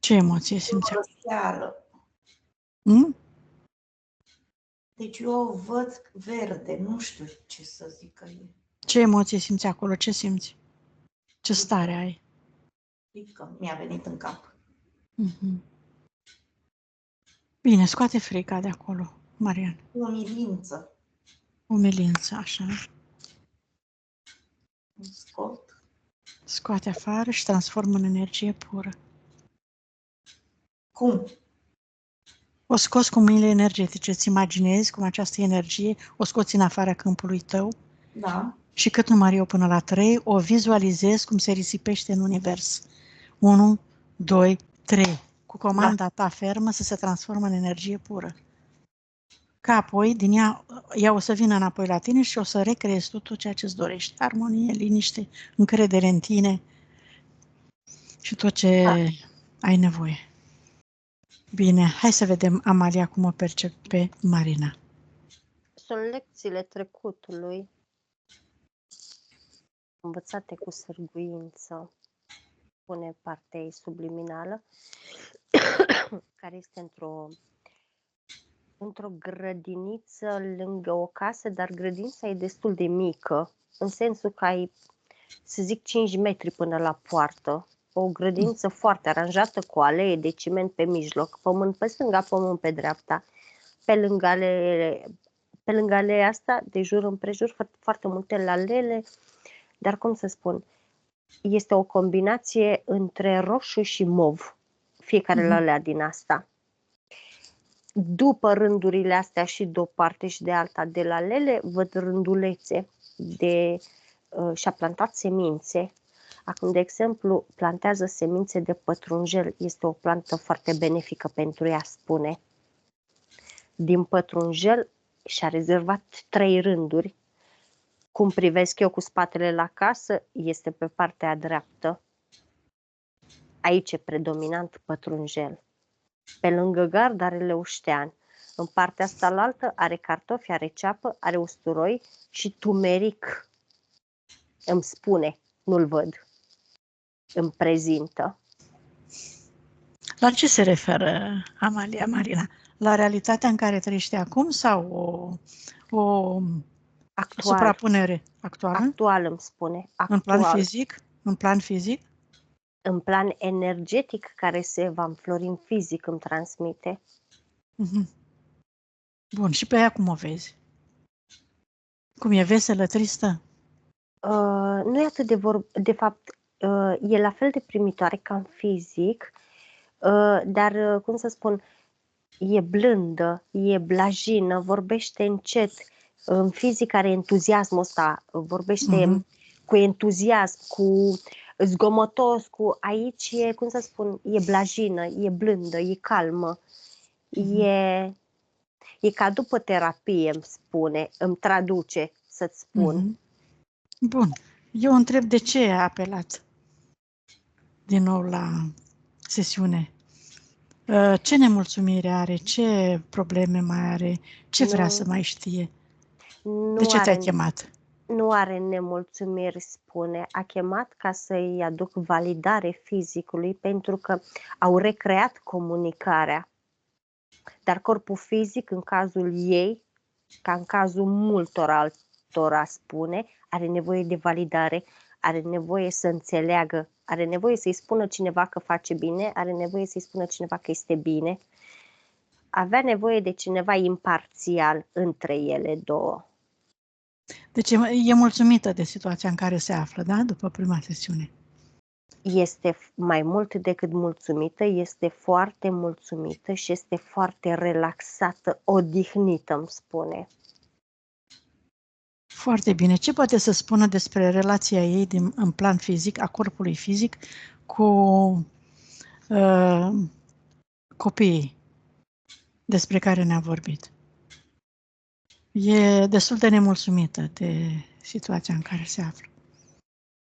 Ce emoție simți acum? Răseală. Deci eu o văd verde, nu știu ce să zic că e. Ce emoție simți acolo? Ce simți? Ce stare ai? Frică mi-a venit în cap. Bine, scoate frica de acolo, Marian. Umilință. Umilință, așa. Scot. Scoate afară și transformă în energie pură. Cum? O scoți cu mâinile energetice, îți imaginezi cum această energie o scoți în afara câmpului tău Da. și cât număr eu până la 3, o vizualizezi cum se risipește în univers. 1, 2, 3. Cu comanda ta fermă să se transformă în energie pură. Ca apoi, din ea o să vină înapoi la tine și o să recreezi tot ceea ce îți dorești. Armonie, liniște, încredere în tine și tot ce ai nevoie. Bine, hai să vedem, Amalia, cum o percepe Marina. Sunt lecțiile trecutului învățate cu sârguință, spune partea ei subliminală, care este într-o grădiniță lângă o casă, dar grădinița e destul de mică, în sensul că ai, să zic, 5 metri până la poartă. O grădiniță foarte aranjată cu alee de ciment pe mijloc, pământ pe stânga, pământ pe dreapta. Pe lângă aleea asta, de jur împrejur, foarte multe lalele, dar cum să spun, este o combinație între roșu și mov, fiecare lalea din asta. După rândurile astea și de o parte și de alta de lalele, văd rândulețe și-a plantat semințe. Acum, de exemplu, plantează semințe de pătrunjel. Este o plantă foarte benefică pentru ea, spune. Din pătrunjel și-a rezervat 3 rânduri. Cum privesc eu cu spatele la casă, este pe partea dreaptă. Aici e predominant pătrunjel. Pe lângă gard are leuștean. În partea asta la altă are cartofi, are ceapă, are usturoi și tumeric. Îmi spune, nu-l văd. Îmi prezintă. La ce se referă Amalia, Marina? La realitatea în care trăiește acum sau o suprapunere actuală? Actual îmi spune. Actual. În plan fizic? În plan fizic? În plan energetic, care se va înflori în fizic, îmi transmite. Bun, și pe ea cum o vezi? Cum e veselă, tristă? Nu e atât de fapt, e la fel de primitoare ca în fizic, dar, cum să spun, e blândă, e blajină, vorbește încet. În fizic are entuziasmul ăsta, vorbește cu entuziasm, cu zgomotos, aici e, cum să spun, e blajină, e blândă, e calmă, e ca după terapie, îmi spune, îmi traduce să-ți spun. Bun, eu întreb de ce a apelat din nou la sesiune. Ce nemulțumire are, ce probleme mai are, ce vrea să mai știe? De ce te-a chemat? Nu are nemulțumiri, spune. A chemat ca să-i aduc validare fizicului pentru că au recreat comunicarea. Dar corpul fizic, în cazul ei, ca în cazul multor altora, spune, are nevoie de validare, are nevoie să înțeleagă, are nevoie să-i spună cineva că face bine, are nevoie să-i spună cineva că este bine. Avea nevoie de cineva imparțial între ele două. Deci e mulțumită de situația în care se află, da? După prima sesiune. Este mai mult decât mulțumită, este foarte mulțumită și este foarte relaxată, odihnită, îmi spune. Foarte bine. Ce poate să spună despre relația ei în plan fizic, a corpului fizic, cu copiii despre care ne-a vorbit? E destul de nemulțumită de situația în care se află.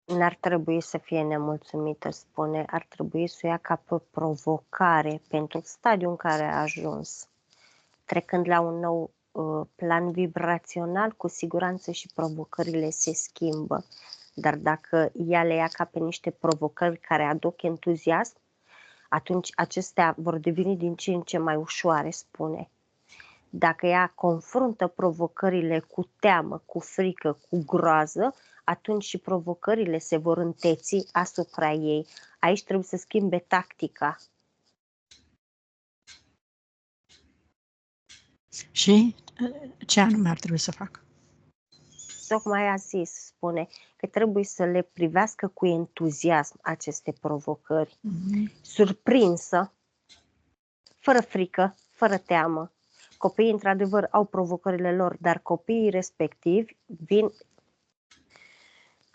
N-ar trebui să fie nemulțumită, spune, ar trebui să o ia ca pe provocare pentru stadiul în care a ajuns. Trecând la un nou plan vibrațional, cu siguranță și provocările se schimbă. Dar dacă ea le ia ca pe niște provocări care aduc entuziasm, atunci acestea vor deveni din ce în ce mai ușoare, spune. Dacă ea confruntă provocările cu teamă, cu frică, cu groază, atunci și provocările se vor înteți asupra ei. Aici trebuie să schimbe tactica. Și ce anume ar trebui să facă? Tocmai a zis, spune, că trebuie să le privească cu entuziasm aceste provocări, surprinsă, fără frică, fără teamă. Copiii, într-adevăr, au provocările lor, dar copiii respectivi vin.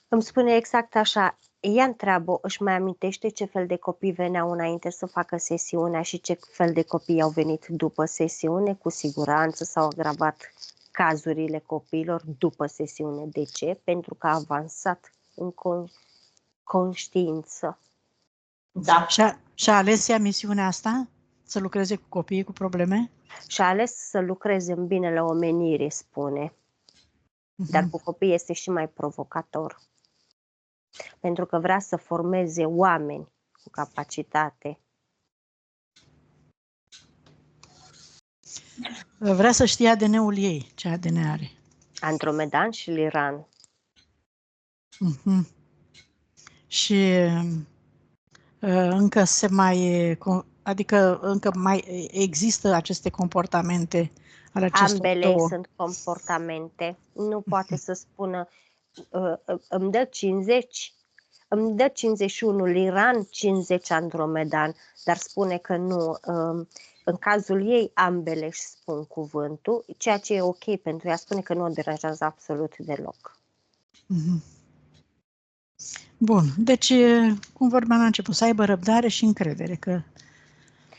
Îmi spune exact așa, ea întreabă, își mai amintește ce fel de copii veneau înainte să facă sesiunea și ce fel de copii au venit după sesiune. Cu siguranță s-au agravat cazurile copiilor după sesiune. De ce? Pentru că a avansat în conștiință. Da. Și-a ales ea misiunea asta? Să lucreze cu copiii cu probleme? Și-a ales să lucreze în binele omenirii, spune. Dar cu copii este și mai provocator. Pentru că vrea să formeze oameni cu capacitate. Vrea să știe ADN-ul ei, ce ADN are. Andromedan și Liran. Și încă se mai, adică încă mai există aceste comportamente ale acestor Ambele două. sunt comportamente. Nu poate să spună îmi dă 50, îmi dă 51 Liran, 50 Andromedan, dar spune că nu. În cazul ei, ambele își spun cuvântul, ceea ce e ok pentru ea, spune că nu o deranjează absolut deloc. Bun, deci, cum vorbeam la început, să aibă răbdare și încredere, că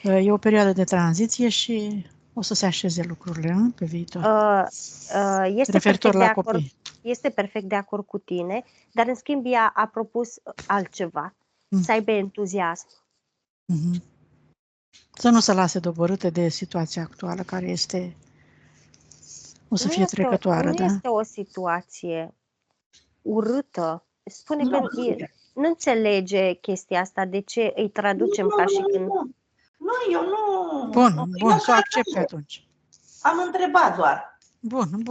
e o perioadă de tranziție și o să se așeze lucrurile pe viitor. Referitor la copii. Este perfect de acord cu tine, dar în schimb ea a propus altceva, să aibă entuziasm. Să nu se lase doborâtă de situația actuală, care este, o să fie trecătoare, da? Nu este o situație urâtă. Spune că nu înțelege chestia asta, de ce îi traducem ca și când... Nu, eu nu... Bun, să o accepte atunci. Am întrebat doar. Bun,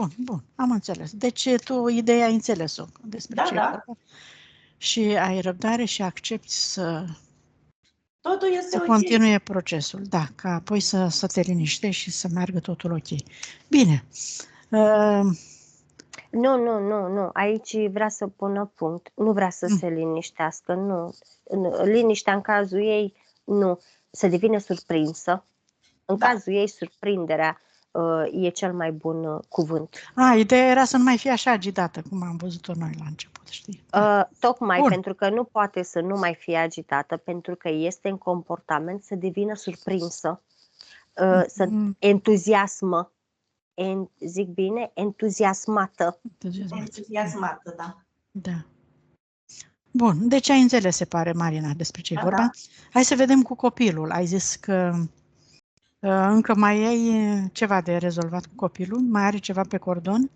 am înțeles. Deci tu ideea ai înțeles-o despre ce e vorba. Și ai răbdare și accepti să... Totul este să continue procesul, da, ca apoi să te liniștești și să meargă totul ok. Bine. Nu. Aici vrea să pună punct. Nu vrea să se liniștească, nu. Liniștea în cazul ei, nu. Să devină surprinsă. În cazul ei, surprinderea e cel mai bun cuvânt. Ideea era să nu mai fie așa agitată, cum am văzut-o noi la început, știi? Tocmai pentru că nu poate să nu mai fie agitată, pentru că este în comportament să devină surprinsă, să entuziasmă. Zic bine? Entuziasmată. Entuziasmată, da. Da. Bun, deci ai înțeles, se pare, Marina, despre ce e vorba. Da. Hai să vedem cu copilul. Ai zis că încă mai ai ceva de rezolvat cu copilul? Mai are ceva pe cordon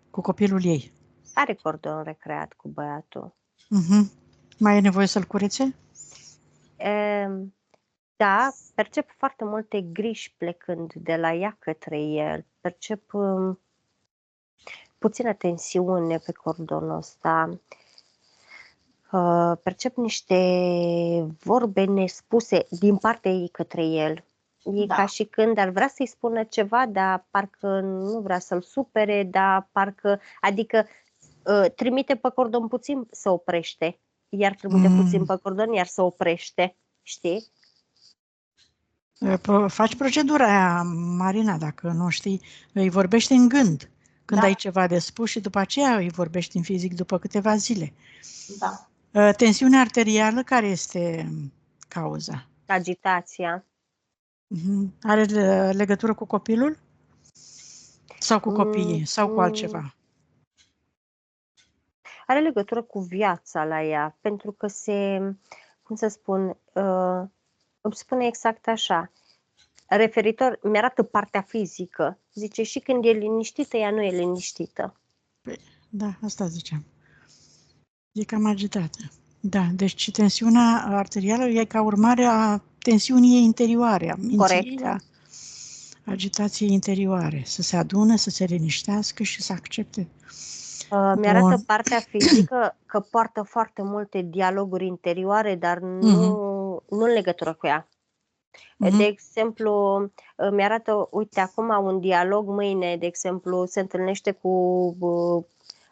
cu copilul ei? Are cordon recreat cu băiatul. Mai e nevoie să-l curețe? Da, percep foarte multe griji plecând de la ea către el. Percep puțină tensiune pe cordonul ăsta. Percep niște vorbe nespuse din partea ei către el. E ca și când ar vrea să-i spună ceva, dar parcă nu vrea să-l supere, dar parcă, adică trimite pe cordon puțin, se oprește. Iar trimite puțin pe cordon, iar se oprește. Știi? Faci procedura aia, Marina, dacă nu știi, îi vorbești în gând când ai ceva de spus și după aceea îi vorbești în fizic după câteva zile. Da. Tensiunea arterială, care este cauza? Agitația. Are legătură cu copilul? Sau cu copiii? Sau cu altceva? Are legătură cu viața la ea, pentru că cum să spun, îmi spune exact așa, referitor, mi-arată partea fizică, zice, și când e liniștită, ea nu e liniștită. Da, asta ziceam. E cam agitată. Da, deci tensiunea arterială e ca urmare a tensiunii ei interioare, a minții Corect. ei, a agitației interioare, să se adune, să se liniștească și să accepte. Mi-arată Bun. partea fizică că poartă foarte multe dialoguri interioare, dar nu în legătură cu ea. De exemplu, mi-arată, uite, acum un dialog, mâine, de exemplu, se întâlnește cu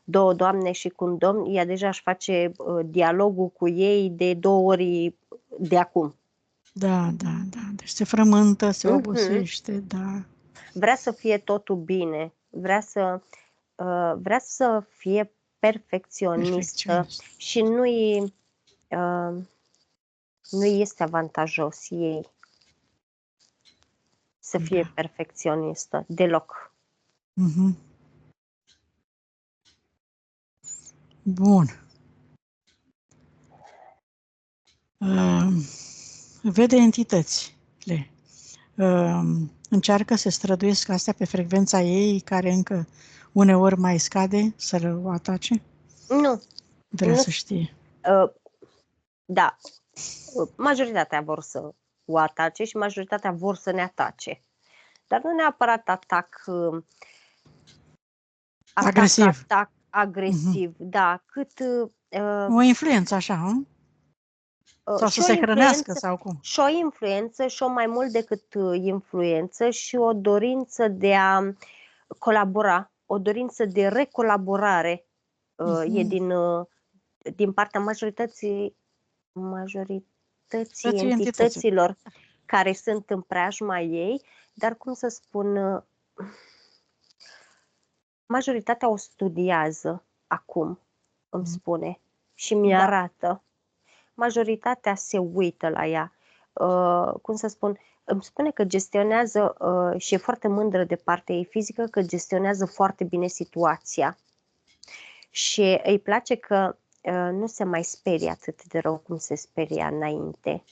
două doamne și cu un domn, ea deja își face dialogul cu ei de 2 ori de acum. Da. Deci se frământă, se obosește, da. Vrea să fie totul bine, vrea să fie perfecționistă și nu este avantajos ei să fie perfecționistă, deloc. Bun. Vede entitățile. Încearcă să străduiesc astea pe frecvența ei, care încă uneori mai scade, să o atace? Nu. Vrea să știe. Da. Majoritatea vor să o atace și majoritatea vor să ne atace. Dar nu neapărat atac agresiv, da, cât o influență așa, sau să se hrănească sau cum? Și o influență, și o mai mult decât influență, și o dorință de a colabora, o dorință de recolaborare e din partea majorității entităților care sunt în preajma ei, dar cum să spun, majoritatea o studiază acum, îmi spune, și mi-arată. Majoritatea se uită la ea. Cum să spun, îmi spune că gestionează și e foarte mândră de partea ei fizică, că gestionează foarte bine situația. Și îi place că nu se mai sperie atât de rău cum se speria înainte.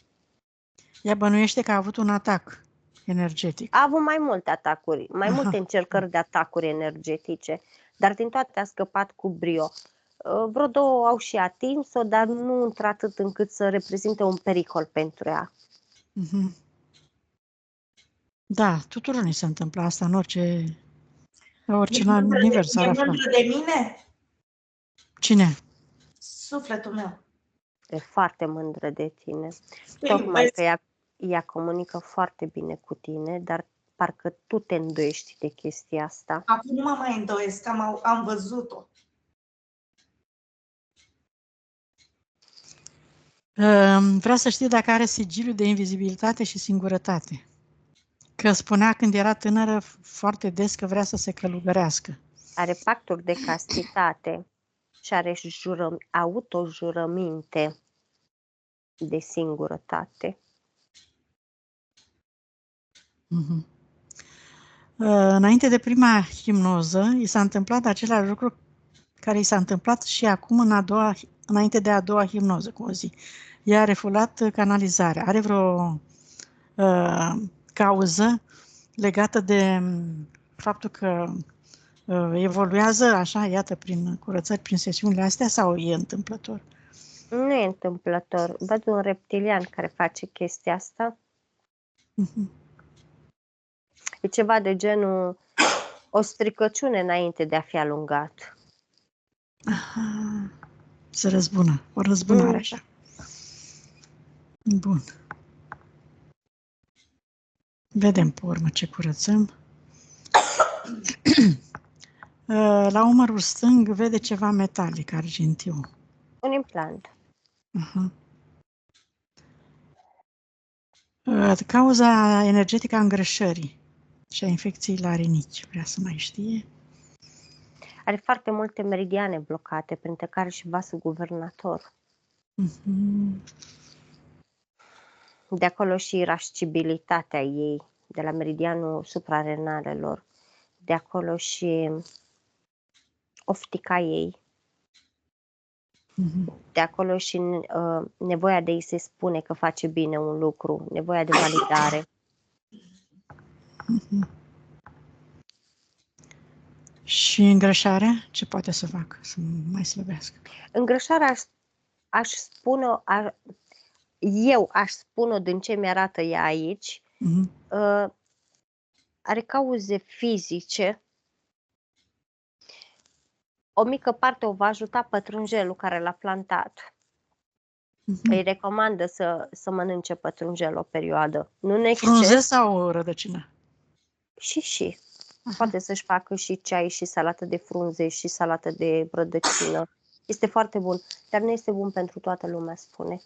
Ea bănuiește că a avut un atac energetic. A avut mai multe atacuri, mai multe încercări de atacuri energetice, dar din toate a scăpat cu brio. Vreo 2 au și atins-o, dar nu într-atât încât să reprezinte un pericol pentru ea. Da, tuturor ni se întâmplă asta în orice univers ar afla. E mândră de mine? Cine? Sufletul meu. E foarte mândră de tine. Tocmai că ea comunică foarte bine cu tine, dar parcă tu te îndoiești de chestia asta. Acum nu mă mai îndoiesc, am văzut-o. Vrea să știe dacă are sigiliul de invizibilitate și singurătate. Că spunea când era tânără foarte des că vrea să se călugărească. Are pacturi de castitate și are autojurăminte de singurătate. Înainte de prima hipnoză, i s-a întâmplat același lucru care i s-a întâmplat și acum înainte de a doua hipnoză, cu o zi. Ea a refulat canalizarea. Are vreo cauză legată de faptul că evoluează așa, iată, prin curățări, prin sesiunile astea, sau e întâmplător? Nu e întâmplător. Văd un reptilian care face chestia asta. E ceva de genul o stricăciune înainte de a fi alungat. Aha. Se răzbună. O răzbunare așa. Bun. Vedem pe urmă ce curățăm. La umărul stâng vede ceva metalic, argintiu. Un implant. Cauza energetică a îngrășării și a infecției la rinichi. Vrea să mai știe. Are foarte multe meridiane blocate, printre care și vasul guvernator. De acolo și irascibilitatea ei, de la meridianul suprarenalelor. De acolo și oftica ei. De acolo și nevoia de a-i se spune că face bine un lucru, nevoia de validare. Și îngrășarea? Ce poate să facă să mai slăbească? Îngrășarea eu aș spune din ce mi-arată ea aici, are cauze fizice. O mică parte o va ajuta pătrunjelul care l-a plantat. Îi recomandă să mănânce pătrunjel o perioadă. Nu în exces. Frunze sau rădăcină? Și. Poate să-și facă și ceai și salată de frunze și salată de rădăcină. Este foarte bun, dar nu este bun pentru toată lumea, spune.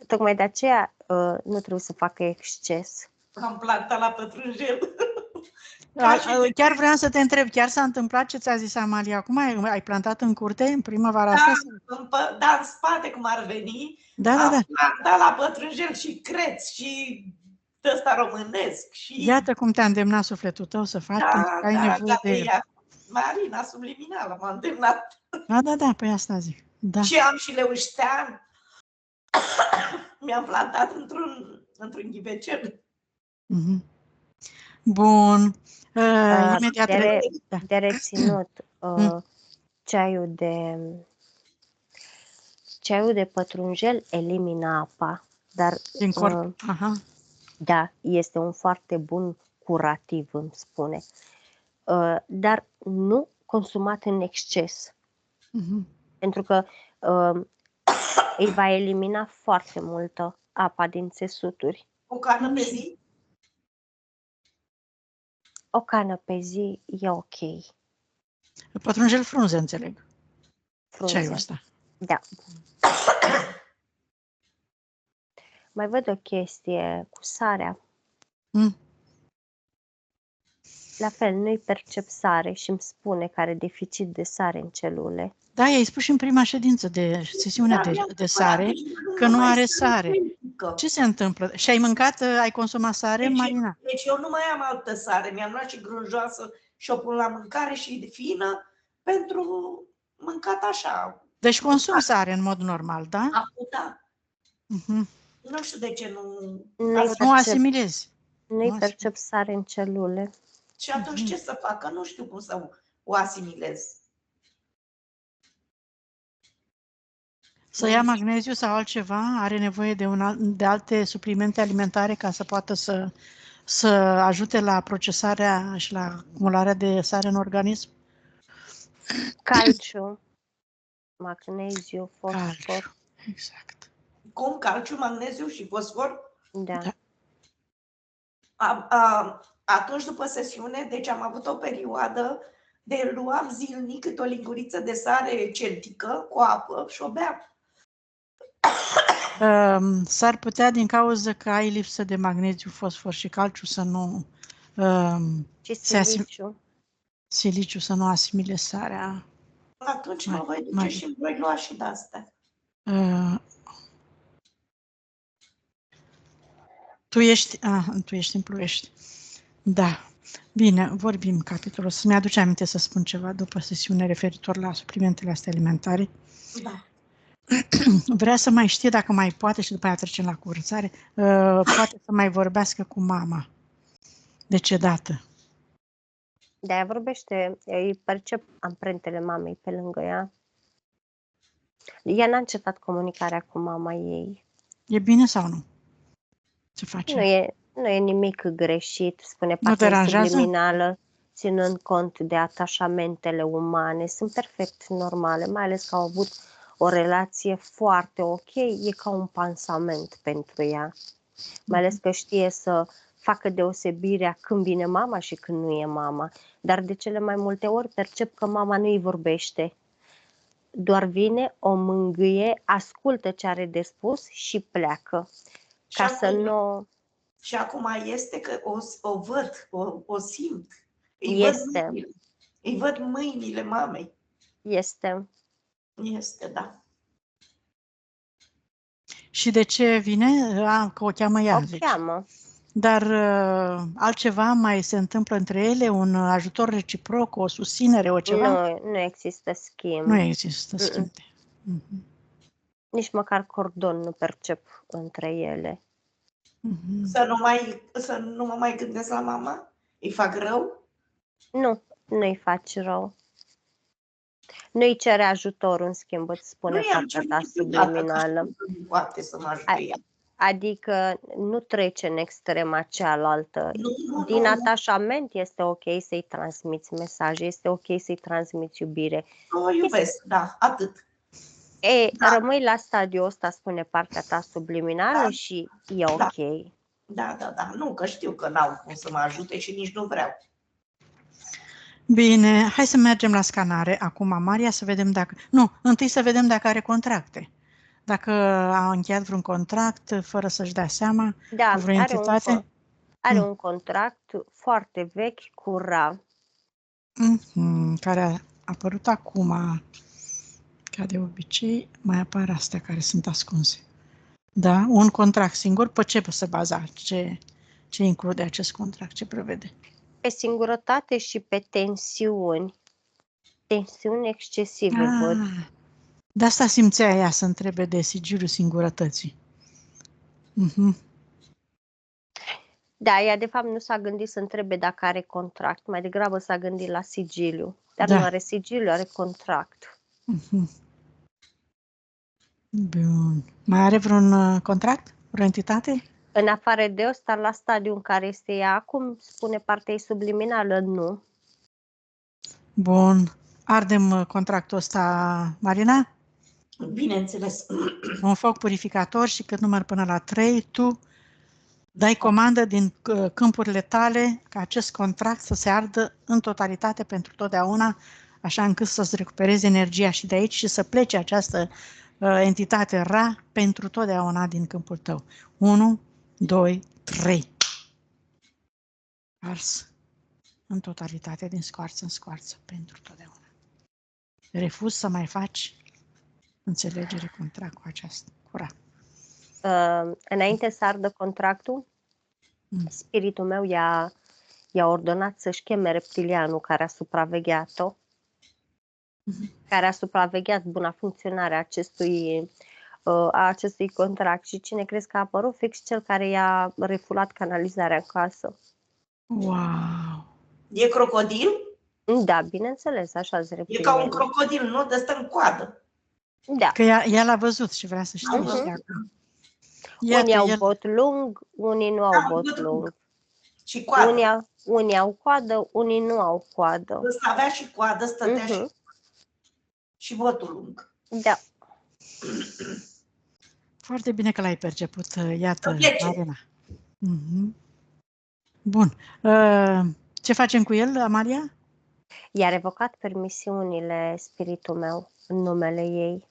Tocmai de aceea nu trebuie să facă exces. Am plantat la pătrunjel. Chiar vreau să te întreb, chiar s-a întâmplat ce ți-a zis Amalia? Acum ai plantat în curte în primăvara asta? Da, în spate cum ar veni. Da. Am plantat la pătrunjel și creț și ăsta românesc. Și... Iată cum te-a îndemnat sufletul tău să faci, pentru că ai nevoie de el. Marina subliminală m-a îndemnat. Da, păi asta zic. Da. Și am și leuștean. Mi-am plantat într-un ghivecel. Bun. Imediat de reținut ceaiul de pătrunjel elimină apa, dar din corp. Da, este un foarte bun curativ, îmi spune. Dar nu consumat în exces. Pentru că îi va elimina foarte multă apa din țesuturi. O cană pe zi? O cană pe zi e ok. Pătrunjel frunze, înțeleg. Frunze. Ceaiul ăsta. Da. Mai văd o chestie cu sarea. La fel, nu-i percep sare și îmi spune că are deficit de sare în celule. Da, i-ai spus și în prima ședință de sesiune de sare că nu are sare. Ce se întâmplă? Și ai mâncat, ai consumat sare, Marina? Deci eu nu mai am altă sare. Mi-am luat și grânjoasă și o pun la mâncare și fină pentru mâncat așa. Deci consum sare în mod normal, da? Da. Nu știu de ce nu asimilezi. Nu-i percep sare în celule. Și atunci ce să facă? Nu știu cum să o asimilez. Să ia magneziu sau altceva? Are nevoie de alte suplimente alimentare ca să poată să ajute la procesarea și la acumularea de sare în organism? Calciu, magneziu, fosfor. Calciu. Exact. Cum? Calciu, magneziu și fosfor? Da. Atunci, după sesiune, deci am avut o perioadă de luam zilnic câte o linguriță de sare celtică cu apă și o beam. S-ar putea, din cauza că ai lipsă de magneziu, fosfor și calciu, să nu siliciu să nu asimile sarea. Atunci mă voi duce și îmi voi lua și de astea. Tu ești în Ploiești. Da. Bine, vorbim capitolul. Să-mi aduce aminte să spun ceva după sesiune referitor la suplimentele astea alimentare. Da. Vrea să mai știe dacă mai poate și după aia trecem la curățare. Poate să mai vorbească cu mama decedată. Da, ea vorbește, îi percep amprentele mamei pe lângă ea. Ea n-a încetat comunicarea cu mama ei. E bine sau nu? Ce face? Nu e nimic greșit, spune partea subliminală, ținând cont de atașamentele umane. Sunt perfect normale, mai ales că au avut o relație foarte ok, e ca un pansament pentru ea. Mai ales că știe să facă deosebirea când vine mama și când nu e mama. Dar de cele mai multe ori percep că mama nu îi vorbește. Doar vine, o mângâie, ascultă ce are de spus și pleacă. Și acum este că o văd, o simt. Îi văd mâinile mamei. Este, da. Și de ce vine? Că o cheamă ea. O cheamă. Dar altceva mai se întâmplă între ele? Un ajutor reciproc, o susținere, o ceva? Nu există schimb. Nu există schimb. Nici măcar cordon nu percep între ele. Să nu mă mai gândesc la mama? Îi fac rău? Nu îi faci rău. Nu-i cere ajutor, în schimb, îți spune Nu i-am partea cerut ta niciodată, că subliminală. știu că nu poate să mă ajute ea. Adică nu trece în extrema cealaltă. Nu, Din nu. atașament este ok să-i transmiți mesaje, este ok să-i transmiți iubire. O iubesc, da, atât. Da. Rămâi la stadiul ăsta, spune partea ta subliminală, Da. și e ok. Da. Nu, că știu că n-au cum să mă ajute și nici nu vreau. Bine, hai să mergem la scanare acum, Maria, să vedem dacă... Nu, întâi să vedem dacă are contracte. Dacă a încheiat vreun contract fără să-și dea seama cu vreo entitate. Are un contract foarte vechi cu Ra. Care a apărut acum, ca de obicei, mai apar astea care sunt ascunse. Da, un contract singur, pe ce se baza? Ce include acest contract? Ce prevede? Pe singurătate și pe tensiuni. Tensiuni excesive, văd. De asta simțea ea să întrebe de sigiliul singurătății. Da, ea de fapt nu s-a gândit să întrebe dacă are contract, mai degrabă s-a gândit la sigiliu. Dar Da. nu are sigiliu, are contract. Bun. Mai are vreun contract? Vreo entitate? În afară de ăsta, la stadiul în care este ea acum, spune partea ei subliminală, nu. Bun. Ardem contractul ăsta, Marina? Bineînțeles. Un foc purificator și cât număr până la 3, tu dai comandă din câmpurile tale ca acest contract să se ardă în totalitate pentru totdeauna, așa încât să-ți recuperezi energia și de aici și să plece această entitate Ra pentru totdeauna din câmpul tău. 1, 2, 3. Ars în totalitate, din scoarță în scoarță, pentru totdeauna. Refuzi să mai faci înțelegere contract cu această cura. Înainte să ardă contractul, spiritul meu i-a ordonat să-și cheme reptilianul care a supravegheat-o, care a supravegheat buna funcționare a acestui contract. Și cine crezi că a apărut? Fix cel care i-a refulat canalizarea în casă. Wow! E crocodil? Da, bineînțeles, așa-s E reptilian. ca un crocodil, nu? De stă în coadă. Da. Că ea l-a văzut și vrea să știe și ea. Unii au bot lung, unii nu au bot lung. Și coadă. Unii au coadă, unii nu au coadă. Ăsta avea și coadă, stătea și botul lung. Da. Foarte bine că l-ai perceput, iată, Marina. Bun. Ce facem cu el, Amalia? I-a revocat permisiunile spiritul meu în numele ei.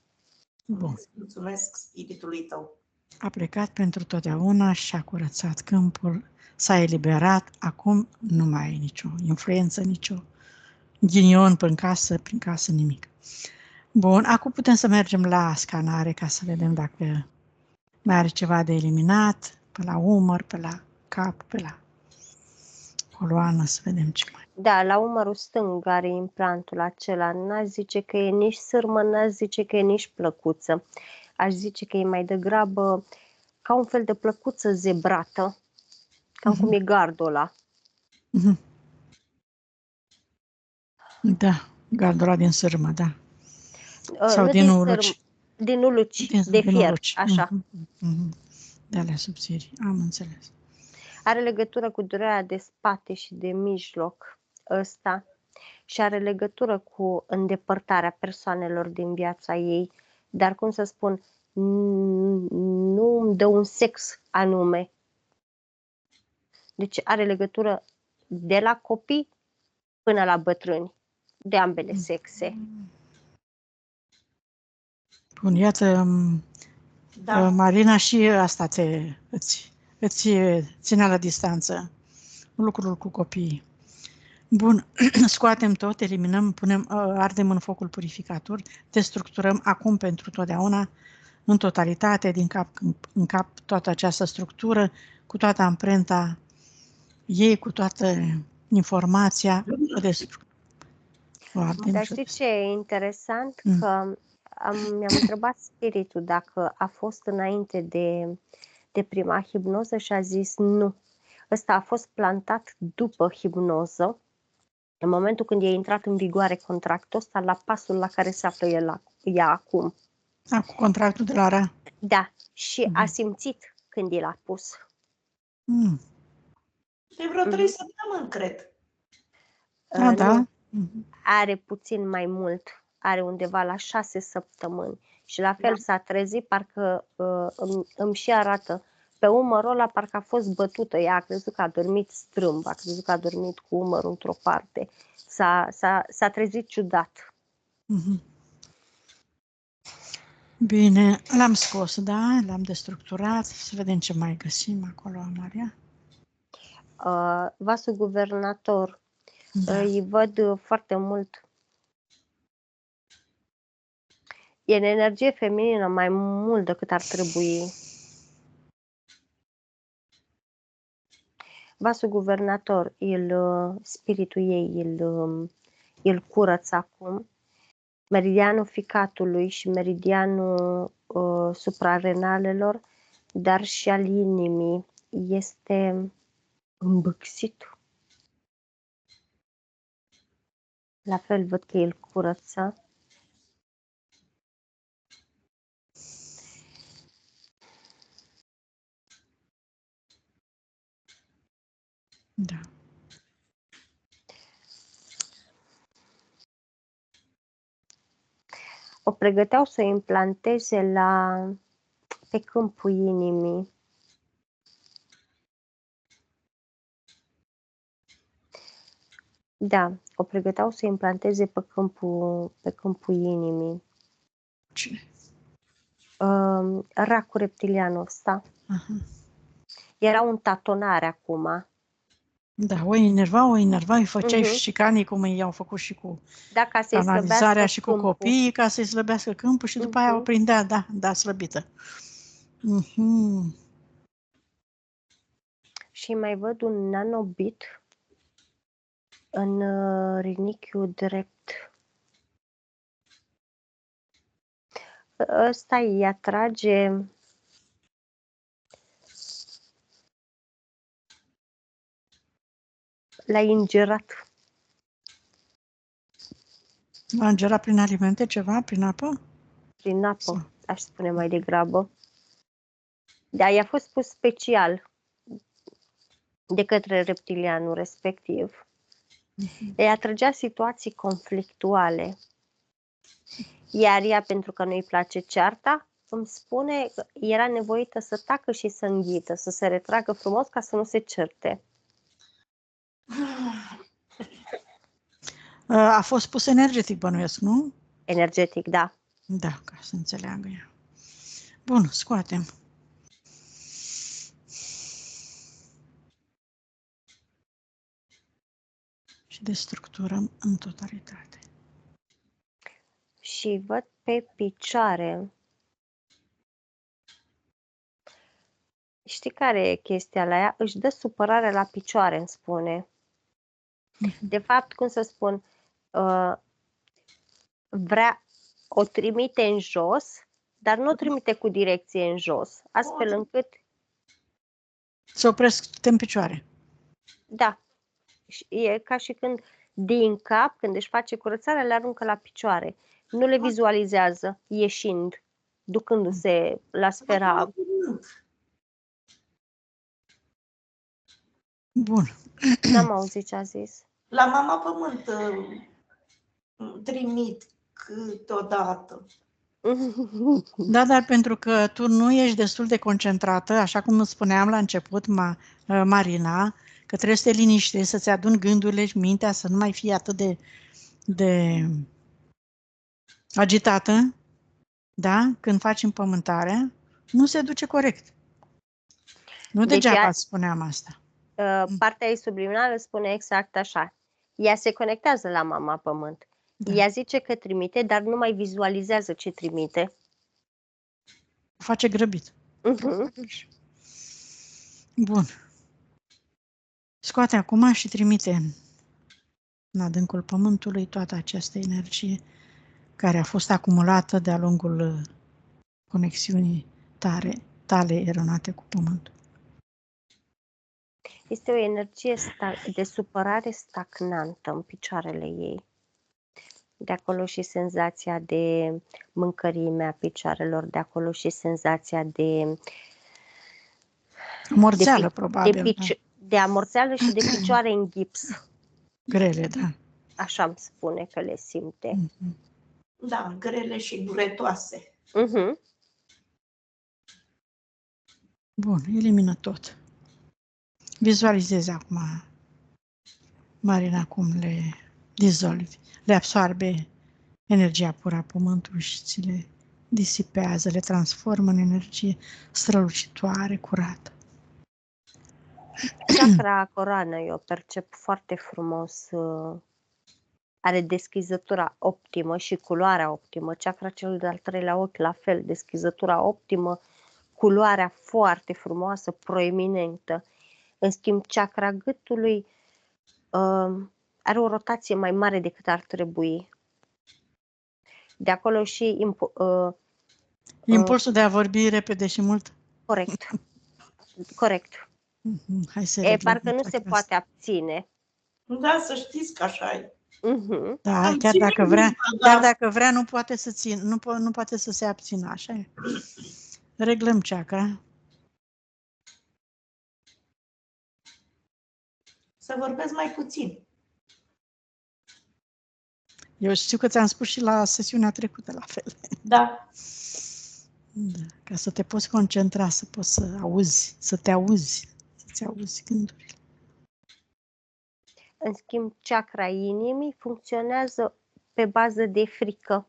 Bun. Mulțumesc spiritului tău. A plecat pentru totdeauna și a curățat câmpul, s-a eliberat, acum nu mai ai nicio influență, nicio ghinion prin casă, nimic. Bun, acum putem să mergem la scanare ca să vedem dacă mai are ceva de eliminat, pe la umăr, pe la cap, pe la coloană, să vedem ce mai. Da, la umărul stâng are implantul acela. N-aș zice că e nici sârmă, n-aș zice că e nici plăcuță. Aș zice că e mai degrabă ca un fel de plăcuță zebrată, cam cum e gardul ăla. Da, gardul ăla din sârmă, da. Sau nu din uluci. Din uluci, de fier, așa. De alea subțiri, am înțeles. Are legătură cu durerea de spate și de mijloc ăsta și are legătură cu îndepărtarea persoanelor din viața ei, dar cum să spun, nu îmi dă un sex anume. Deci are legătură de la copii până la bătrâni, de ambele sexe. Bun, iată, Marina, și asta îți ține la distanță lucrul cu copiii. Bun, scoatem tot, eliminăm, ardem în focul purificator, destructurăm acum pentru totdeauna, în totalitate, din cap în cap, toată această structură, cu toată amprenta ei, cu toată informația. Dar știi ce e interesant? Că mi-am întrebat spiritul dacă a fost înainte de prima hipnoză și a zis nu. Ăsta a fost plantat după hipnoză, În momentul când e intrat în vigoare contractul ăsta, la pasul la care se află ea acum. Cu contractul de la RA. Da, și a simțit când i l-a pus. De vreo 3 săptămâni, cred. Da. Are puțin mai mult, are undeva la 6 săptămâni. Și la fel s-a trezit, parcă îmi și arată, pe umărul ăla parcă a fost bătută, ea a crezut că a dormit strâmb, a crezut că a dormit cu umărul într-o parte. S-a trezit ciudat. Bine, l-am scos, da? L-am destructurat. Să vedem ce mai găsim acolo, Maria. Vasul guvernator, îi văd foarte mult. E în energie feminină mai mult decât ar trebui. Vasul guvernator, spiritul ei îl curăță acum. Meridianul ficatului și meridianul suprarenalelor, dar și al inimii, este îmbâxit. La fel văd că îl curăță. Da. O pregăteau să o implanteze pe câmpul inimii. Da, o pregăteau să o implanteze pe câmpul inimii. Cine? Racul reptilianul ăsta. Era un tatonare acum. Da, o enerva, îi făceai șicanii cum i-au făcut și cu canalizarea și cu câmpul. copiii, ca să-i slăbească câmpul și după aia o prindea, slăbită. Și mai văd un nanobit în rinichiul drept. Ăsta îi atrage l-a ingerat. L-a ingerat prin alimente ceva, prin apă? Prin apă, aș spune mai degrabă. Da, i-a fost pus special de către reptilianul respectiv. Îi atrăgea situații conflictuale. Iar ea, pentru că nu-i place cearta, îmi spune că era nevoită să tacă și să înghită, să se retragă frumos ca să nu se certe. A fost pus energetic, bănuiesc, nu? Energetic, da. Da, ca să înțeleagă ea. Bun, scoatem. Și destructurăm în totalitate. Și văd pe picioare. Știi care e chestia la ea? Își dă supărare la picioare, îmi spune. De fapt, cum să spun, o trimite în jos, dar nu o trimite cu direcție în jos, astfel încât să opresc în picioare. Da. E ca și când din cap, când își face curățarea, le aruncă la picioare. Nu le vizualizează ieșind, ducându-se la sfera. Bun. N-am auzit ce a zis. La Mama Pământ trimit câteodată. Da, dar pentru că tu nu ești destul de concentrată, așa cum îți spuneam la început, Marina, că trebuie să te liniștești, să-ți aduni gândurile și mintea, să nu mai fie atât de agitată, da? Când faci împământarea, nu se duce corect. Nu degeaba spuneam asta. Partea ei subliminală spune exact așa. Ea se conectează la Mama Pământ. Da. Ea zice că trimite, dar nu mai vizualizează ce trimite. O face grăbit. Bun. Scoate acum și trimite în adâncul Pământului toată această energie care a fost acumulată de-a lungul conexiunii tale eronate cu Pământul. Este o energie de supărare stagnantă în picioarele ei. De acolo și senzația de mâncărime a picioarelor, de acolo și senzația de Morțeală, probabil. de amorțeală și de picioare în gips. Grele, da. Așa îmi spune că le simte. Da, grele și duretoase. Bun, elimină tot. Vizualizezi acum, Marina, cum le dizolvi, le absorbe energia pură a pământului și ți le disipează, le transformă în energie strălucitoare, curată. Chakra coroană eu percep foarte frumos. Are deschizătura optimă și culoarea optimă. Chakra celui de-al treilea ochi, la fel, deschizătura optimă, culoarea foarte frumoasă, proeminentă. În schimb, chakra gâtului are o rotație mai mare decât ar trebui. De acolo și impulsul de a vorbi repede și mult. Corect. Hai să parcă nu se poate abține. Da, să știți că așa e. Da, chiar dacă vrea, nu poate să nu poate să se abțină, așa e. Reglăm chakra. Să vorbesc mai puțin. Eu știu că ți-am spus și la sesiunea trecută la fel. Da. Ca să te poți concentra, să poți să auzi, să-ți auzi gândurile. În schimb, chakra inimii funcționează pe bază de frică.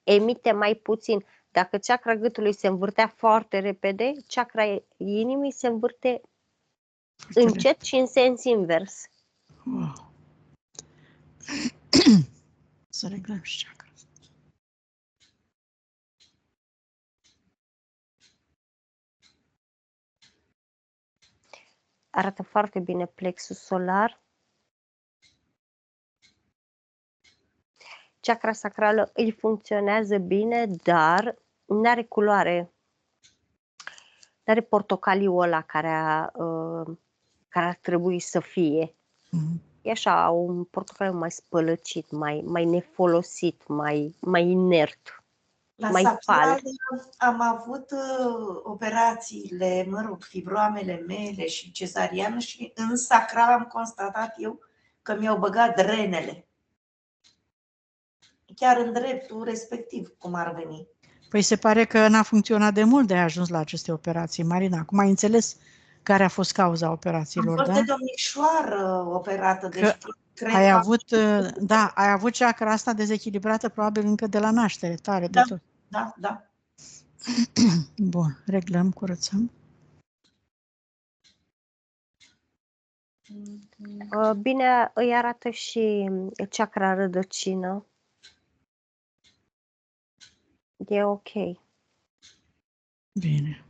Emite mai puțin. Dacă chakra gâtului se învârtea foarte repede, chakra inimii se învârte încet și în sens invers. Wow. Să reglăm și chakra. Arată foarte bine plexus solar. Chakra sacrală îi funcționează bine, dar nu are culoare. Nu are portocaliul ăla care ar trebui să fie. E așa, un portocaliu mai spălăcit, mai nefolosit, mai inert, La mai sacrală pal. am avut operațiile, fibroamele mele și cezariană și în sacral am constatat eu că mi-au băgat drenele. Chiar în dreptul respectiv, cum ar veni. Păi se pare că n-a funcționat de mult de a ajuns la aceste operații, Marina. Acum ai înțeles care a fost cauza operațiilor, am fost da? de domnișoară operată, deci cred ai că avut, ai avut chakra asta dezechilibrată probabil încă de la naștere, tare de tot. Da. Bun, reglăm, curățăm. Bine îi arată și chakra rădăcină. E ok. Bine.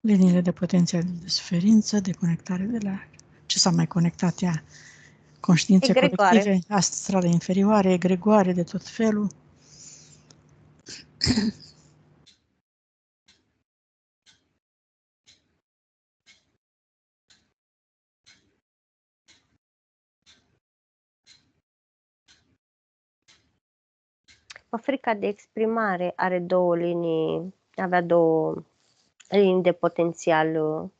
Liniile de potențial de suferință, deconectare de la... Ce s-a mai conectat ea? Conștiințe colective, astrale inferioare, egregoare de tot felul. Frica de exprimare are două linii, avea două linii de potențial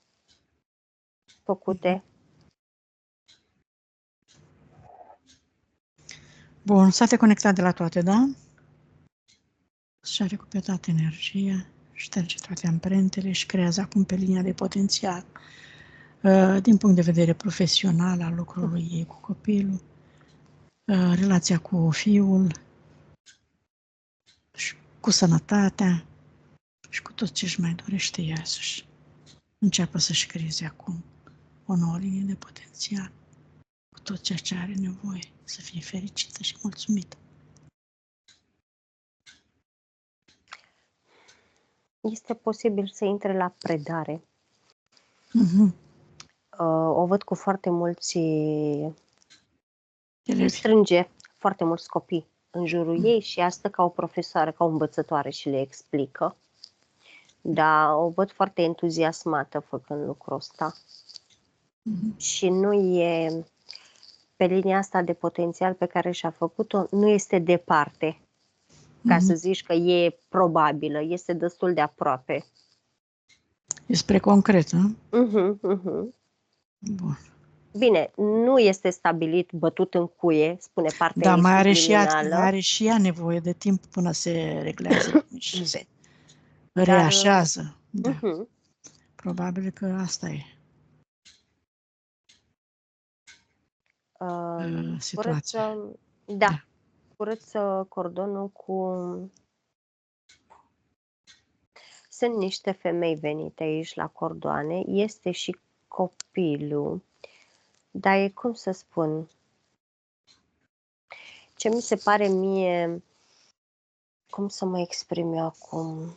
făcute. Bun, s-a deconectat de la toate, da? Și-a recuperat energia, șterge toate amprentele și creează acum pe linia de potențial. Din punct de vedere profesional al lucrului ei cu copilul, relația cu fiul, și cu sănătatea și cu tot ce își mai dorește ea să-și înceapă să-și creeze acum o nouă linie de potențial, cu tot ceea ce are nevoie, să fie fericită și mulțumită. Este posibil să intre la predare. O văd cu foarte mulți... strânge foarte mulți copii în jurul ei și asta ca o profesoară, ca o învățătoare și le explică. Da, o văd foarte entuziasmată făcând lucrul ăsta. Și nu e pe linia asta de potențial pe care și-a făcut-o, nu este departe, ca să zici că e probabilă, este destul de aproape. E spre concret, nu? Bun. Bine, nu este stabilit, bătut în cuie, spune partea Da, ei subliminală. mai are și ea nevoie de timp până se reglează și se Dar, reașează. Da. Probabil că asta e situația. Curăță cordonul cu... Sunt niște femei venite aici la cordoane, este și copilul, dar e, cum să spun, ce mi se pare mie, cum să mă exprim eu acum?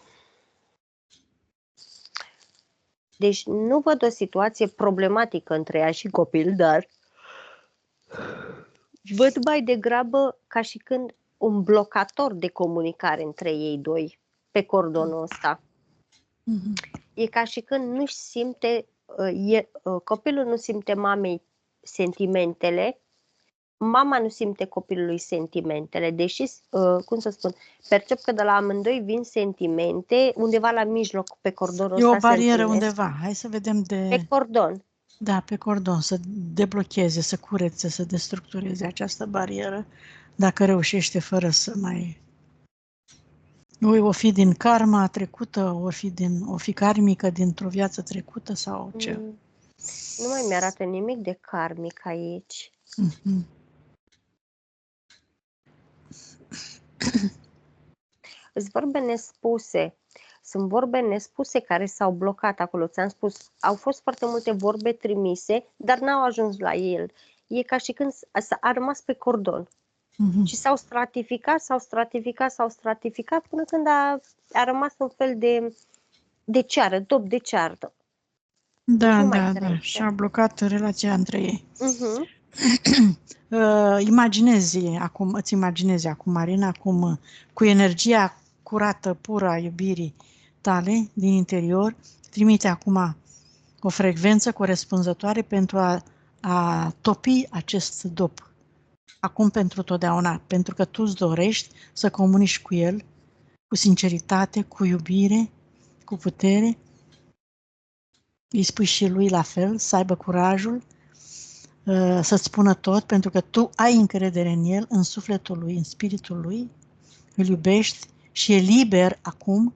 Deci nu văd o situație problematică între ea și copil, dar văd mai degrabă ca și când un blocator de comunicare între ei doi pe cordonul ăsta. E ca și când nu-și simte, copilul nu simte mamei sentimentele, mama nu simte copilului sentimentele, deși, cum să spun, percep că de la amândoi vin sentimente, undeva la mijloc pe cordonul ăsta. E o barieră undeva, hai să vedem pe cordon. Da, pe cordon, să deblocheze, să curețe, să destructureze această barieră, dacă reușește fără să mai... O fi din karma trecută, o fi karmică dintr-o viață trecută sau ce? Nu mai mi-arată nimic de karmic aici. Sunt vorbe nespuse. Sunt vorbe nespuse care s-au blocat acolo. Ți-am spus, au fost foarte multe vorbe trimise, dar n-au ajuns la el. E ca și când a rămas pe cordon. Și s-au stratificat până când a rămas un fel de ceară, dop de ceartă. Da. Și a blocat relația între ei. Îți imaginezi acum, Marina, cum cu energia curată, pură a iubirii tale din interior, trimite acum o frecvență corespunzătoare pentru a topi acest dop. Acum pentru totdeauna, pentru că tu îți dorești să comunici cu el, cu sinceritate, cu iubire, cu putere. Îi spui și lui la fel, să aibă curajul să-ți spună tot, pentru că tu ai încredere în el, în sufletul lui, în spiritul lui, îl iubești și e liber acum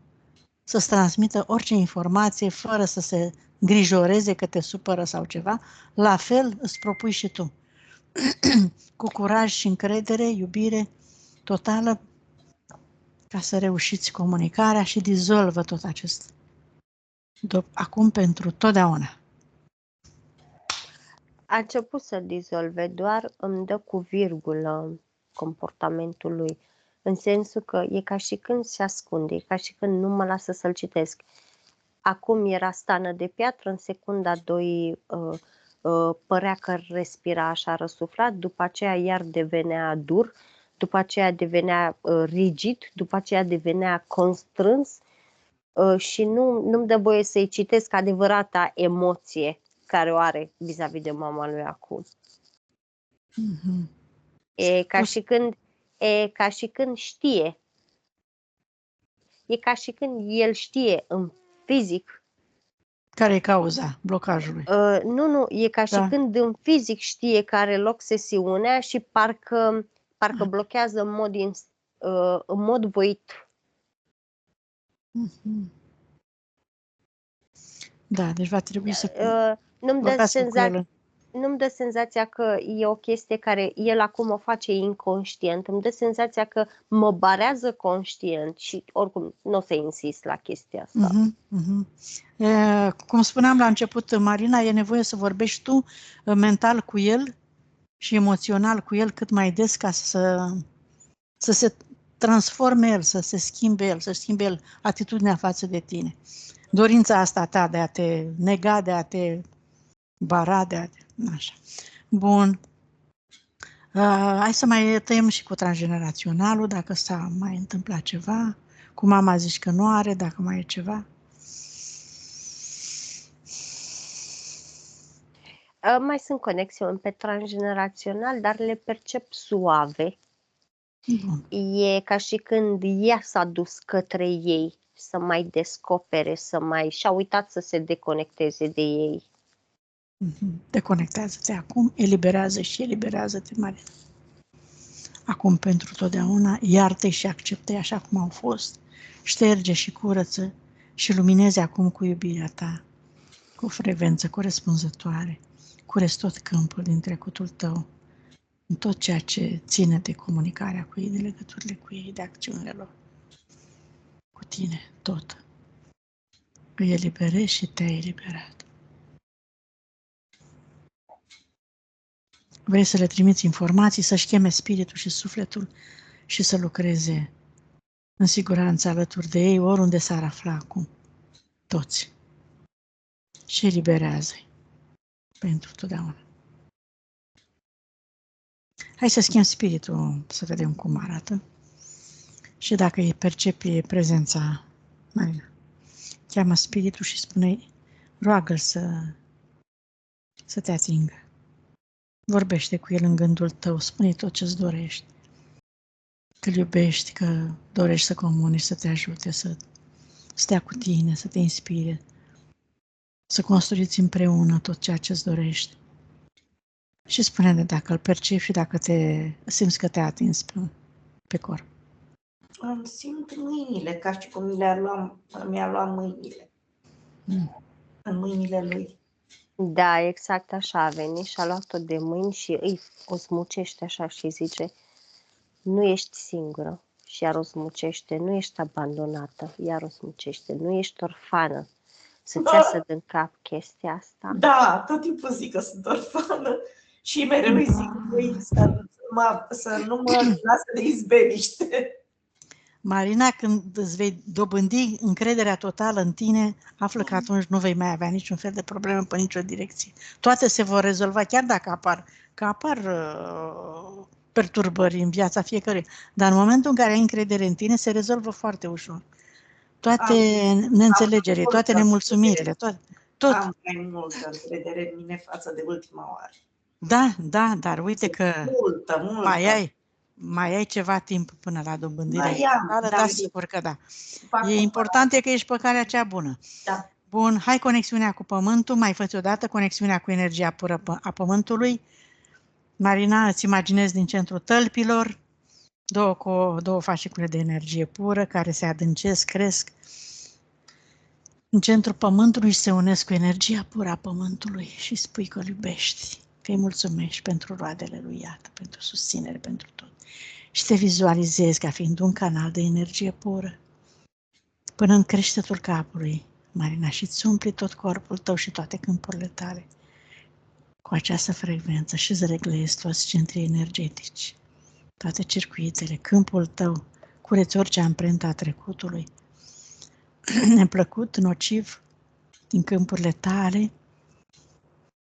să-ți transmită orice informație fără să se îngrijoreze că te supără sau ceva. La fel îți propui și tu. Cu curaj și încredere, iubire totală, ca să reușiți comunicarea și dizolvă tot acest dop acum pentru totdeauna. A început să dizolve, doar îmi dă cu virgulă comportamentul lui, în sensul că e ca și când se ascunde, e ca și când nu mă lasă să-l citesc. Acum era stană de piatră, în secunda 2 părea că respira așa răsuflat, după aceea iar devenea dur, după aceea devenea rigid, după aceea devenea constrâns și nu-mi dă voie să-i citesc adevărata emoție care o are vis-a-vis de mama lui acum. E ca și când știe. E ca și când el știe în fizic. Care e cauza blocajului? Nu, e ca și când în fizic știe că are loc sesiunea și parcă blochează în mod voit. Da, deci va trebui să... Nu-mi dă senzația că e o chestie care el acum o face inconștient. Îmi dă senzația că mă barează conștient și oricum nu o să insist la chestia asta. Cum spuneam la început, Marina, e nevoie să vorbești tu mental cu el și emoțional cu el cât mai des ca să se transforme el, să se schimbe el, să schimbe el atitudinea față de tine. Dorința asta ta de a te nega, de a te bara, așa. Bun. Hai să mai tăiem și cu transgeneraționalul, dacă s-a mai întâmplat ceva. Cu mama zici că nu are, dacă mai e ceva. Mai sunt conexiuni pe transgenerațional, dar le percep suave. Bun. E ca și când ea s-a dus către ei să mai descopere, și-a uitat să se deconecteze de ei. Deconectează-te acum, eliberează și eliberează-te, Marina. Acum pentru totdeauna, iartă-i și acceptă-i așa cum au fost. Șterge și curăță și lumineze acum cu iubirea ta, cu frecvență corespunzătoare. Curăț tot câmpul din trecutul tău, în tot ceea ce ține de comunicarea cu ei, de legăturile cu ei, de acțiunile lor. Cu tine, tot. Îi eliberezi și te-ai eliberat. Vrei să le trimiți informații, să-și cheme spiritul și sufletul și să lucreze în siguranță alături de ei, oriunde s-ar afla acum. Toți. Și eliberează-i pentru totdeauna. Hai să schimb spiritul, să vedem cum arată. Și dacă îi percepi prezența, Marina, cheamă spiritul și spune-i, roagă-l să te atingă. Vorbește cu el în gândul tău, spune-i tot ce-ți dorești. Că îl iubești, că dorești să comunici, să te ajute, să stea cu tine, să te inspire, să construiți împreună tot ceea ce-ți dorești. Și spune-ne dacă îl percepi și dacă te simți că te-a atins pe corp. Îmi simt mâinile, ca și cum mi-a luat mâinile. În mâinile lui. Da, exact așa a venit și a luat-o de mâini și o smucește așa și zice, nu ești singură. Și iar o smucește, nu ești abandonată, iar o smucește, nu ești orfană. Să-ți iasă din cap chestia asta. Da, tot timpul zic că sunt orfană și mereu îi zic lui să nu mă lasă de izbeliște. Marina, când îți vei dobândi încrederea totală în tine, află că atunci nu vei mai avea niciun fel de probleme pe nicio direcție. Toate se vor rezolva, chiar dacă apar perturbări în viața fiecăruia. Dar în momentul în care ai încredere în tine, se rezolvă foarte ușor. Toate neînțelegerile, toate nemulțumirile, tot. Am mai multă încredere în mine față de ultima oară. Da, dar uite că Multă. mai ai ceva timp până la dobândirea Mai am, da, sigur că da. Fac E important că ești pe calea cea bună. Da. Bun, hai conexiunea cu Pământul, mai fă-ți odată conexiunea cu energia pură a Pământului. Marina, îți imaginezi din centrul tălpilor două fascicule de energie pură care se adâncesc, cresc în centrul Pământului și se unesc cu energia pură a Pământului și spui că îl iubești, că îi mulțumești pentru roadele lui, iată, pentru susținere, pentru tot. Și te vizualizezi ca fiind un canal de energie pură până în creștetul capului, Marina, și îți umpli tot corpul tău și toate câmpurile tale cu această frecvență și îți reglezi toți centrii energetici, toate circuitele, câmpul tău, cureți orice amprenta a trecutului, neplăcut, nociv, din câmpurile tale,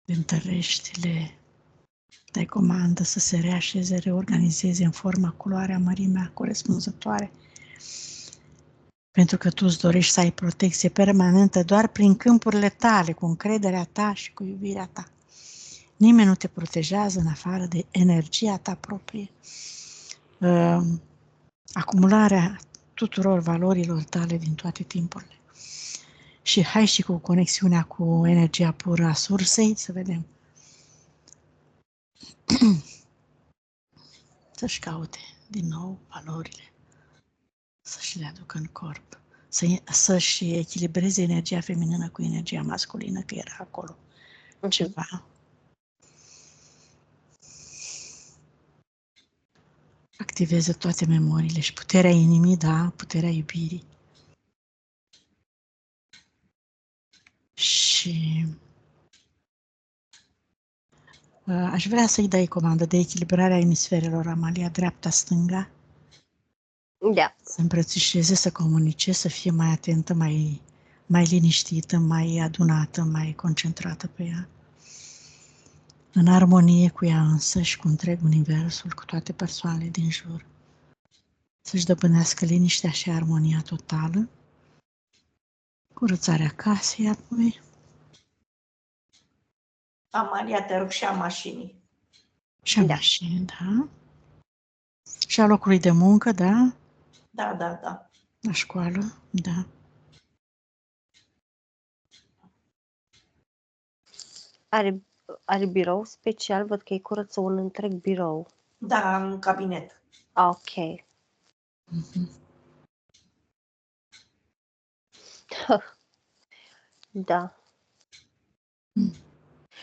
le întărești, le dai comandă să se reașeze, reorganizeze în forma, culoarea, mărimea corespunzătoare, pentru că tu îți dorești să ai protecție permanentă doar prin câmpurile tale, cu încrederea ta și cu iubirea ta. Nimeni nu te protejează în afară de energia ta proprie. Acumularea tuturor valorilor tale din toate timpurile. Și hai și cu conexiunea cu energia pură a sursei, să vedem. Să-și caute din nou valorile, să-și le aducă în corp, să-și echilibreze energia feminină cu energia masculină, că era acolo ceva. Activeze toate memoriile și puterea inimii, da, puterea iubirii. Și aș vrea să-i dai comandă de echilibrare a emisferelor, Amalia, dreapta-stânga. Da. Să îmbrățișeze, să comunice, să fie mai atentă, mai liniștită, mai adunată, mai concentrată pe ea. În armonie cu ea însă și cu întreg universul, cu toate persoanele din jur. Să-și dobândească liniștea și armonia totală. Curățarea casei apoi. Amalia, te rog, și a mașinii. Și a Da. mașinii, da. Și a locului de muncă, da. Da, da, da. La școală, da. Are birou special? Văd că îi curăță un întreg birou. Da, în cabinet. Ok. Da.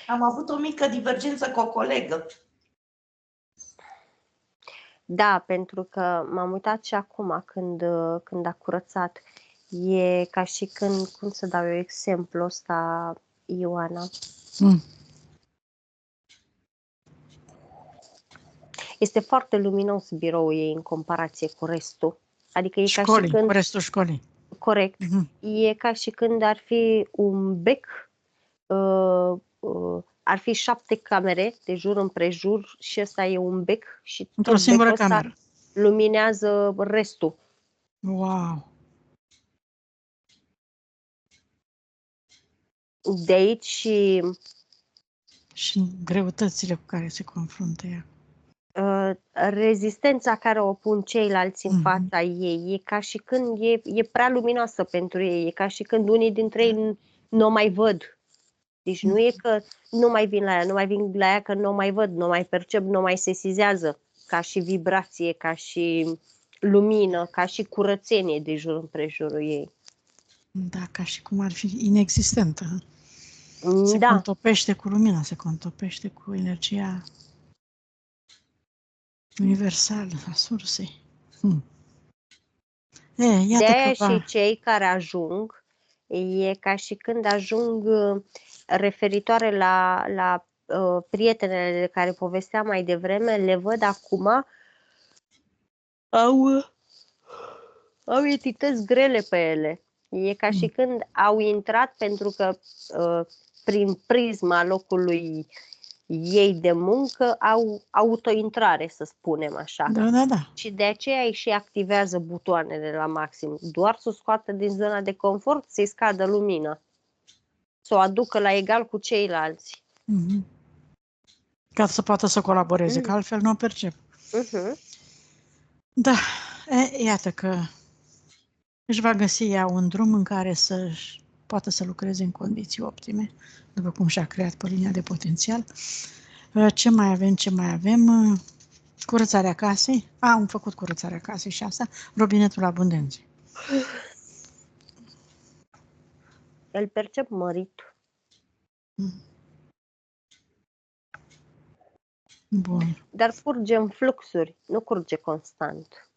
Am avut o mică divergență cu o colegă. Da, pentru că m-am uitat și acum când a curățat. E ca și când, cum să dau eu exemplu ăsta, Ioana? Mm. Este foarte luminos biroul ei în comparație cu restul. Adică e ca și Școlii, când... cu restul școlii. Corect. E ca și când ar fi un bec, ar fi 7 camere de jur împrejur și ăsta e un bec și Într-o tot singură becul ăsta cameră. luminează restul. Wow! De aici Și greutățile cu care se confruntă ea. rezistența care o pun ceilalți în fața ei. E ca și când e prea luminoasă pentru ei. E ca și când unii dintre ei nu o mai văd. Deci nu e că nu mai vin la ea, nu mai vin la ea că nu o mai văd, nu o mai percep, nu o mai sesizează. Ca și vibrație, ca și lumină, ca și curățenie de jur împrejurul ei. Da, ca și cum ar fi inexistentă. Se Da. contopește cu lumina, se contopește cu energia universală a sursei. Iată De aia câteva... și cei care ajung, e ca și când ajung referitoare la prietenele de care povesteam mai devreme, le văd acum, au entități grele pe ele. E ca și când au intrat pentru că prin prisma locului ei de muncă au autointrare, să spunem așa. Da, da, da. Și de aceea îi și activează butoanele la maxim. Doar să o scoată din zona de confort, să-i scadă lumina. Să o aducă la egal cu ceilalți. Ca să poată să colaboreze, că altfel nu o percep. Da, iată că își va găsi ea un drum în care să poată să lucreze în condiții optime, după cum și-a creat pe linia de potențial. Ce mai avem? Curățarea casei. Am făcut curățarea casei și asta. Robinetul abundenței. Îl percep mărit. Bun. Dar curge în fluxuri, nu curge constant.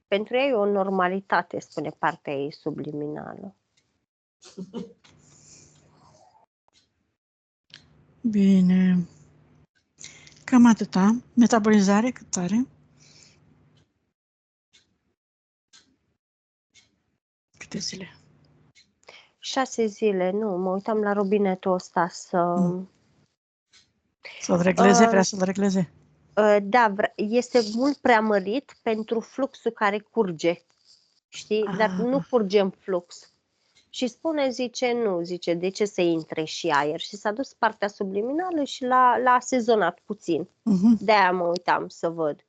Pentru ei e o normalitate, spune partea ei subliminală. Bine. Cam atâta. Metabolizare cât are? Câte zile? 6 zile, nu, mă uitam la robinetul ăsta Să-l regleze? Vrea să-l regleze? Da, este mult prea mărit pentru fluxul care curge, știi? Dar nu curge în flux. Și spune, zice, de ce să intre și aer? Și s-a dus partea subliminală și l-a asezonat puțin. De-aia mă uitam să văd.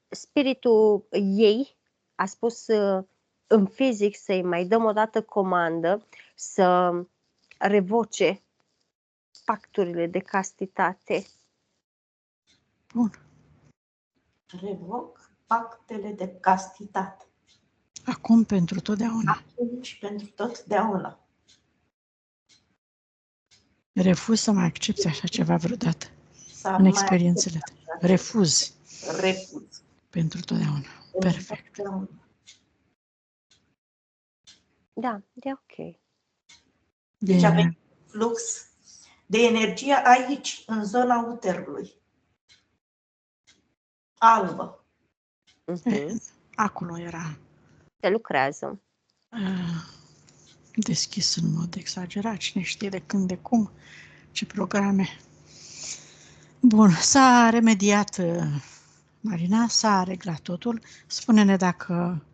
Spiritul ei a spus în fizic să-i mai dăm o dată comandă să revoce pacturile de castitate. Bun. Revoc pactele de castitate. Acum pentru totdeauna. Acum și pentru totdeauna. Refuz să mai accepti așa ceva vreodată în experiențele tale. Refuz. Refuz. Pentru totdeauna. Perfect. Da, e ok. Deci avem flux de energie aici, în zona uterului. Albă. Acolo era. Se lucrează. Deschis în mod exagerat. Cine știe de când, de cum, ce programe. Bun, s-a remediat, Marina, s-a reglat totul. Spune-ne dacă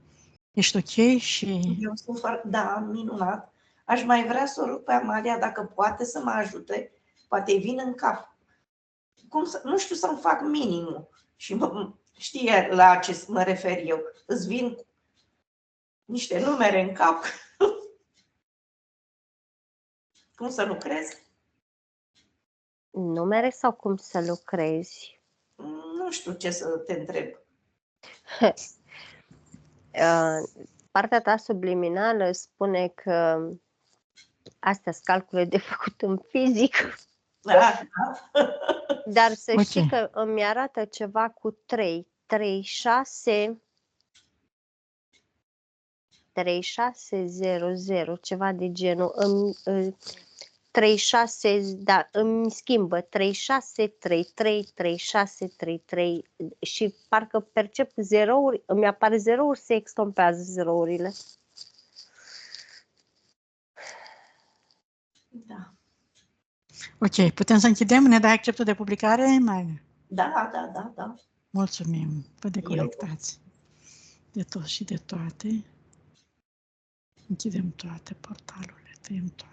ești ok și... Eu sunt foarte, da, minunat. Aș mai vrea să o rog pe Amalia dacă poate să mă ajute, poate îi vin în cap. Nu știu să-mi fac minimul și știe la ce mă refer eu. Îți vin niște numere în cap. Cum să lucrez? Numere sau cum să lucrezi? Nu știu ce să te întreb. Partea ta subliminală spune că astea sunt calcule de făcut în fizic. Da. Dar să știi că îmi arată ceva cu 3, 3, 6, 3, 6, 0, 0, ceva de genul. 3, 6, da, îmi schimbă 3, 6, 3, 3, 3, 6, 3, 3 și parcă percep zerouri, îmi apare zerouri, se extompează zerourile. Da. Ok, putem să închidem? Ne dai acceptul de publicare, Maia? Da. Mulțumim, vă deconectați de tot și de toate. Închidem toate portalurile, tăiem toate.